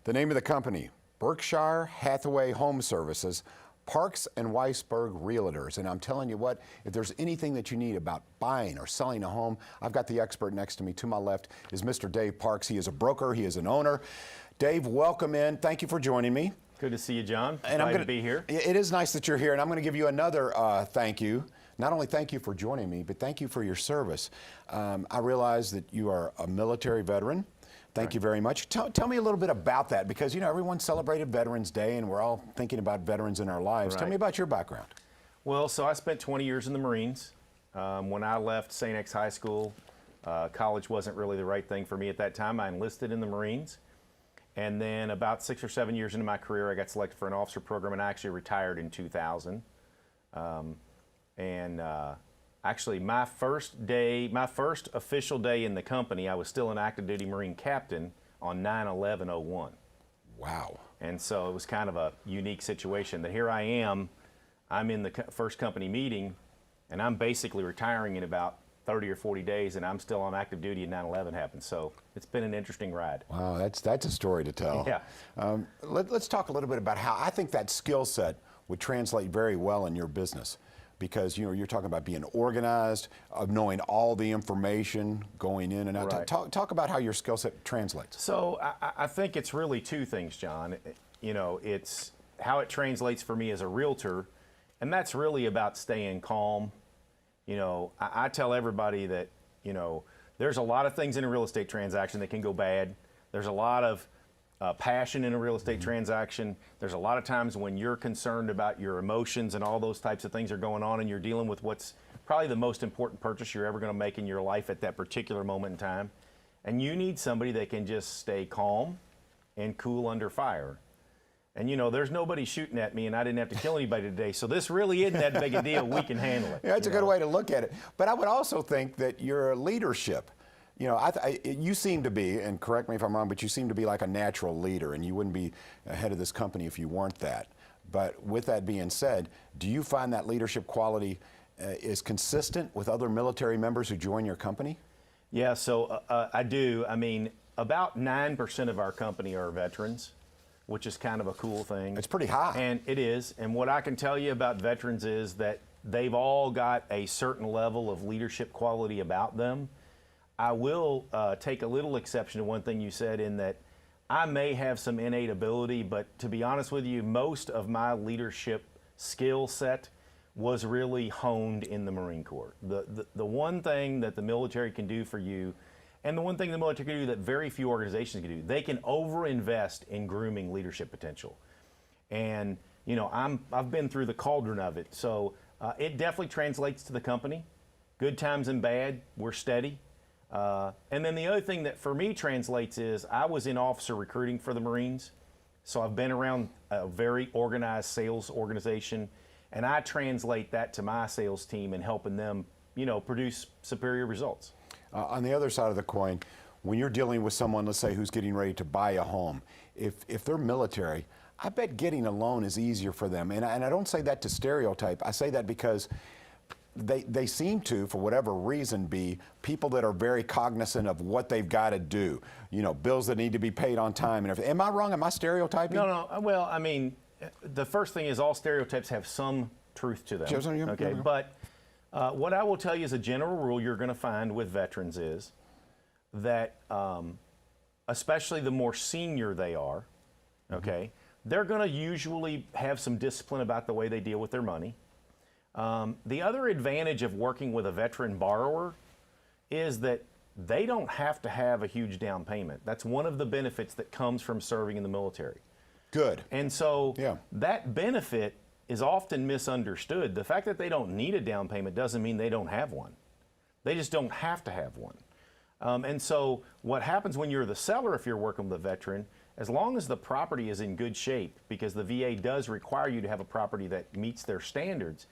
The name of the company, Berkshire Hathaway Home Services, Parks and Weisberg Realtors. And I'm telling you what, if there's anything that you need about buying or selling a home, I've got the expert next to me. To my left is Mr. Dave Parks. He is a broker, he is an owner. Dave, welcome in. Thank you for joining me. Good to see you, John. And Glad to be here. It is nice that you're here, and I'm going to give you another thank you. Not only thank you for joining me, but thank you for your service. I realize that you are a military veteran. Thank you very much. Tell me a little bit about that, because, you know, everyone celebrated Veterans Day, and we're all thinking about veterans in our lives. Tell me about your background. Well, so I spent 20 years in the Marines. When I left St. X High School, college wasn't really the right thing for me at that time. I enlisted in the Marines. And then about 6 or 7 years into my career, I got selected for an officer program, and I actually retired in 2000. Actually, my first official day in the company, I was still an active duty Marine captain on 9/11/01. Wow. And so it was kind of a unique situation that here I am, I'm in the first company meeting, and I'm basically retiring in about 30 or 40 days, and I'm still on active duty and 9/11 happened. So it's been an interesting ride. Wow, that's a story to tell. Yeah. Let's talk a little bit about how I think that skill set would translate very well in your business. Because, you know, you're talking about being organized, of knowing all the information going in and out. Right. Talk about how your skill set translates. So I think it's really two things, John. You know, it's how it translates for me as a realtor, and that's really about staying calm. You know, I tell everybody that, you know, there's a lot of things in a real estate transaction that can go bad. There's a lot of passion in a real estate transaction. There's a lot of times when you're concerned about your emotions and all those types of things are going on, and you're dealing with what's probably the most important purchase you're ever going to make in your life at that particular moment in time. And you need somebody that can just stay calm and cool under fire. And, you know, there's nobody shooting at me, and I didn't have to kill anybody today, so this really isn't that big a deal. We can handle it. Yeah, that's a good way to look at it. But I would also think that your leadership, you know, you seem to be, and correct me if I'm wrong, but you seem to be like a natural leader, and you wouldn't be head of this company if you weren't that. But with that being said, do you find that leadership quality is consistent with other military members who join your company? Yeah, so I do. I mean, about 9% of our company are veterans, which is kind of a cool thing. It's pretty high. And it is. And what I can tell you about veterans is that they've all got a certain level of leadership quality about them. I will take a little exception to one thing you said, in that I may have some innate ability, but to be honest with you, most of my leadership skill set was really honed in the Marine Corps. The one thing that the military can do for you, and the one thing the military can do that very few organizations can do, they can overinvest in grooming leadership potential. And, you know, I've been through the cauldron of it, so it definitely translates to the company. Good times and bad, we're steady. And then the other thing that for me translates is I was in officer recruiting for the Marines, so I've been around a very organized sales organization, and I translate that to my sales team and helping them, you know, produce superior results. On the other side of the coin, when you're dealing with someone, let's say, who's getting ready to buy a home, if they're military, I bet getting a loan is easier for them. And I don't say that to stereotype. I say that because they seem to, for whatever reason, be people that are very cognizant of what they've got to do. You know, bills that need to be paid on time and everything. Am I wrong? Am I stereotyping? No. Well, I mean, the first thing is all stereotypes have some truth to them. Okay, but what I will tell you as a general rule you're going to find with veterans is that, especially the more senior they are, okay, they're going to usually have some discipline about the way they deal with their money. The other advantage of working with a veteran borrower is that they don't have to have a huge down payment. That's one of the benefits that comes from serving in the military. Good. And so that benefit is often misunderstood. The fact that they don't need a down payment doesn't mean they don't have one. They just don't have to have one. And so what happens when you're the seller, if you're working with a veteran, as long as the property is in good shape, because the VA does require you to have a property that meets their standards,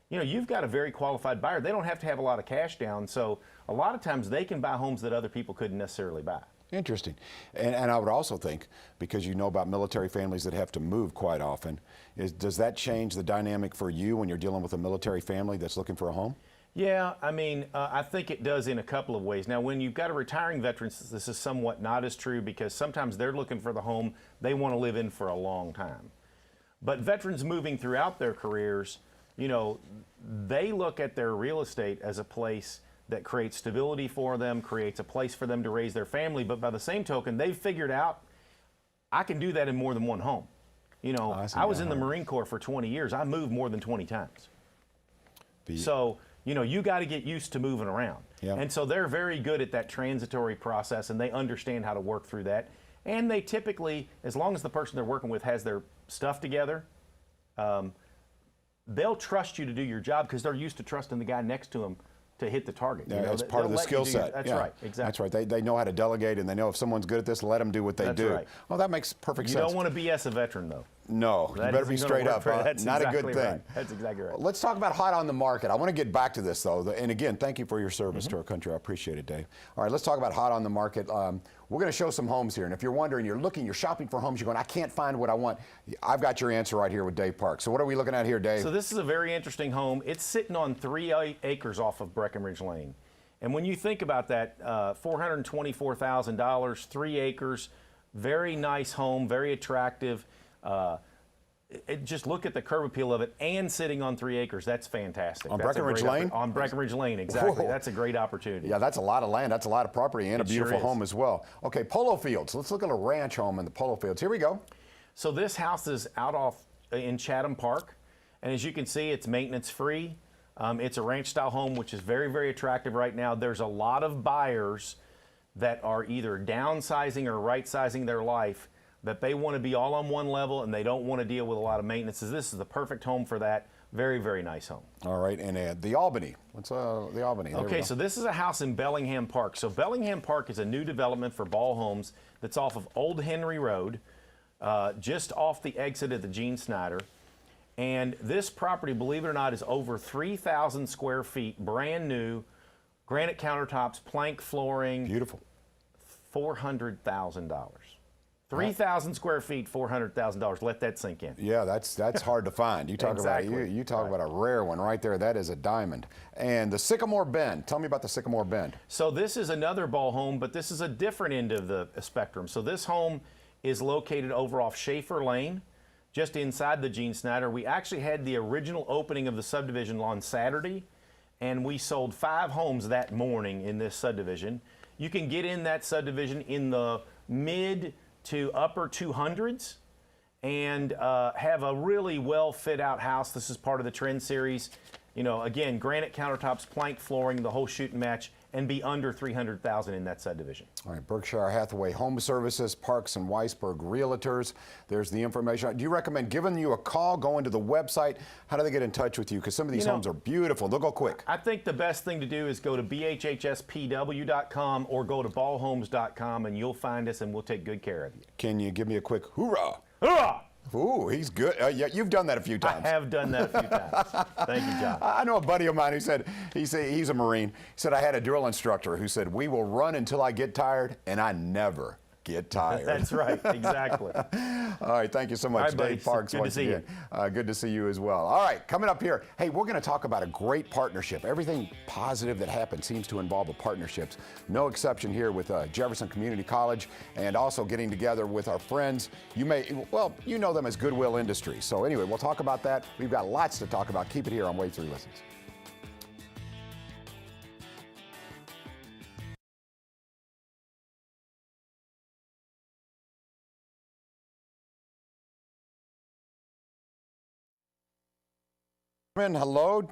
you know, you've got a very qualified buyer. They don't have to have a lot of cash down, so a lot of times they can buy homes that other people couldn't necessarily buy. Interesting. And I would also think, because you know about military families that have to move quite often, does that change the dynamic for you when you're dealing with a military family that's looking for a home? Yeah, I mean, I think it does in a couple of ways. Now, when you've got a retiring veteran, this is somewhat not as true because sometimes they're looking for the home they want to live in for a long time. But veterans moving throughout their careers, you know, they look at their real estate as a place that creates stability for them, creates a place for them to raise their family. But by the same token, they've figured out I can do that in more than one home. You know, I was in the Marine Corps for 20 years. I moved more than 20 times. So, you know, you got to get used to moving around. Yep. And so they're very good at that transitory process, and they understand how to work through that. And they typically, as long as the person they're working with has their stuff together, they'll trust you to do your job because they're used to trusting the guy next to them to hit the target. Yeah, you know, it's part of the skill set. That's yeah. right, exactly. That's right. They know how to delegate, and they know if someone's good at this, let them do what they That's do. right. Well, that makes perfect You sense. don't want to BS a veteran, though. No, you That better be isn't straight gonna up. work for- Huh? That's Not exactly a good thing. right. That's exactly right. Let's talk about hot on the market. I want to get back to this, though. And again, thank you for your service to our country. I appreciate it, Dave. All right, let's talk about hot on the market. We're going to show some homes here. And if you're wondering, you're shopping for homes, you're going, I can't find what I want. I've got your answer right here with Dave Park. So what are we looking at here, Dave? So this is a very interesting home. It's sitting on 3 acres off of Breckenridge Lane. And when you think about that, $424,000, 3 acres, very nice home, very attractive. Just look at the curb appeal of it and sitting on 3 acres. That's fantastic. On That's Breckenridge Lane? On Breckenridge Lane, exactly. Whoa. That's a great opportunity. Yeah, that's a lot of land. That's a lot of property and a beautiful sure is. home as well. Okay, Polo Fields. Let's look at a ranch home in the Polo Fields. Here we go. So this house is out off in Chatham Park. And as you can see, it's maintenance free. It's a ranch style home, which is very, very attractive right now. There's a lot of buyers that are either downsizing or right sizing their life, that they want to be all on one level and they don't want to deal with a lot of maintenance. This is the perfect home for that. Very, very nice home. All right, and the Albany. What's the Albany? There we Okay, go. so this is a house in Bellingham Park. So Bellingham Park is a new development for Ball Homes that's off of Old Henry Road, just off the exit of the Gene Snyder. And this property, believe it or not, is over 3,000 square feet, brand new, granite countertops, plank flooring. Beautiful. $400,000. 3,000 square feet, $400,000. Let that sink in. Yeah, that's hard to find. You talk Exactly. about you talk about a rare one right there. That is a diamond. And the Sycamore Bend. Tell me about the Sycamore Bend. So this is another Ball home, but this is a different end of the spectrum. So this home is located over off Schaefer Lane, just inside the Gene Snyder. We actually had the original opening of the subdivision on Saturday, and we sold 5 homes that morning in this subdivision. You can get in that subdivision in the mid to upper 200s and have a really well fit out house. This is part of the Trend Series. You know, again, granite countertops, plank flooring, the whole shoot and match, and be under $300,000 in that subdivision. All right, Berkshire Hathaway Home Services, Parks and Weisberg Realtors. There's the information. Do you recommend giving you a call, going to the website? How do they get in touch with you? Because some of these homes are beautiful. They'll go quick. I think the best thing to do is go to bhhspw.com or go to ballhomes.com, and you'll find us, and we'll take good care of you. Can you give me a quick hoorah? Hoorah! Ooh, he's good. Yeah, you've done that a few times. I have done that a few times. Thank you, John. I know a buddy of mine who said, he's a Marine. He said, I had a drill instructor who said, we will run until I get tired, and I never get tired. That's right, exactly. All right, thank you so much, All right, buddy. Dave Parks. Good to see you. Good to see you as well. All right, coming up here, hey, we're going to talk about a great partnership. Everything positive that happens seems to involve a partnerships. No exception here with Jefferson Community College, and also getting together with our friends. You know them as Goodwill Industries. So anyway, we'll talk about that. We've got lots to talk about. Keep it here on Wave 3 Listens. Hello,